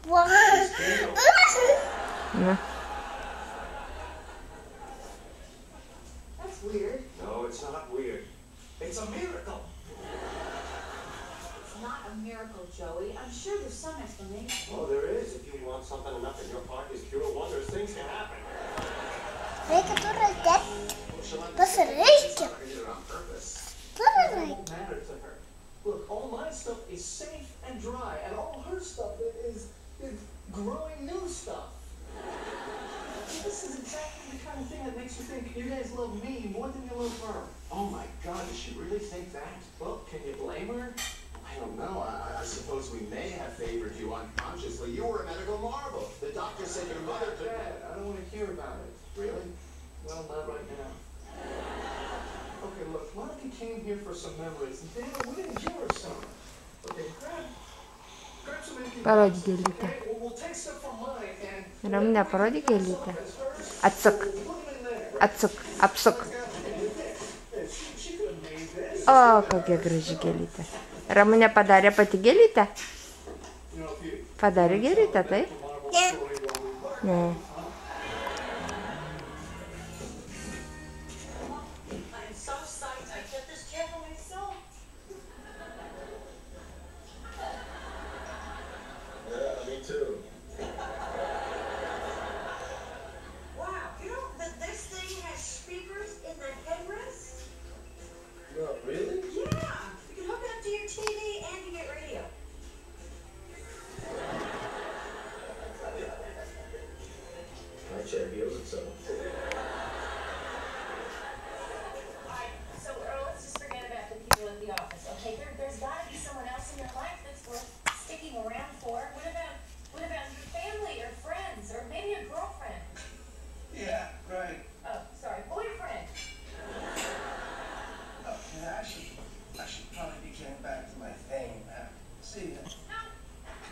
No. That's weird. No, it's not weird. It's a miracle. It's not a miracle, Joey. I'm sure there's some explanation. Oh, there is. If you want something enough in your heart is cure wonders, things can happen. That's a rake. Won't matter to her. Look, all my stuff is safe and dry, and all her stuff is growing new stuff. This is exactly the kind of thing that makes you think you guys love me more than you love her. Oh my God, does she really think that? Well, can you blame her? I don't know. I suppose we may have favored you unconsciously. You were a medical marvel. The doctor said your mother could... Dad, I don't want to hear about it. Really? Well, not right now. Okay, look, Monica came here for some memories, and Dad, we didn't give her some. Okay, grab some empty Пароди Гелита. okay? We'll take stuff from mine and... Рамина пароди Гелита. Отсок. Отсок. Обсок. О, как я грыжу Гелита. Рамина подаря пати Гелита? Подаря Гелита, ты? Не. Too. Wow, you know that this thing has speakers in the headrest? No, really? Yeah, you can hook it up to your TV and you get radio. My chair heals itself. Alright, so Earl, let's just forget about the people at the office, okay? There's got to be someone else in your life that's worth sticking around for. What about your family or friends or maybe a girlfriend? Yeah, right. Oh, sorry, boyfriend. Oh, yeah, I should probably be getting back to my thing. See ya. No,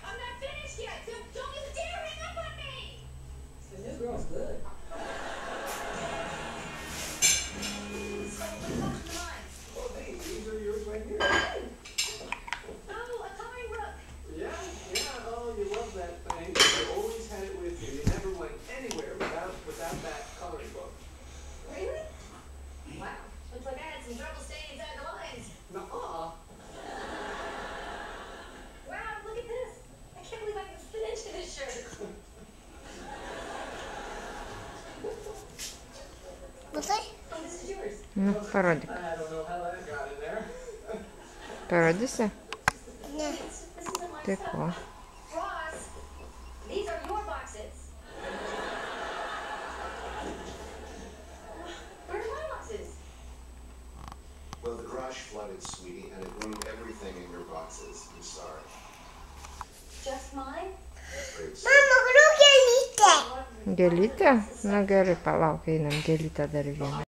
I'm not finished yet. Don't you dare hang up on me! The new girl's good. So, what's on your mind? Oh, hey, these are yours right here. Oh, a coloring book. Yeah, oh, you love that thing. You always had it with you. You never went anywhere without that coloring book. Really? Wow, looks like I had some trouble staying inside the lines. Nuh-uh. Wow, look at this. I can't believe I can fit into this shirt. What's that? Oh, this is yours. Ну, пародик. I don't know how that got in there. Пародися. Yeah. This isn't my Тако. stuff. Ross, these are your boxes. Where are my boxes? Well, the garage flooded, sweetie, and it ruined everything in your boxes. I'm sorry. Just mine? Mama, look at it. Гелита? На горе палавка и нам Гелита деревянная.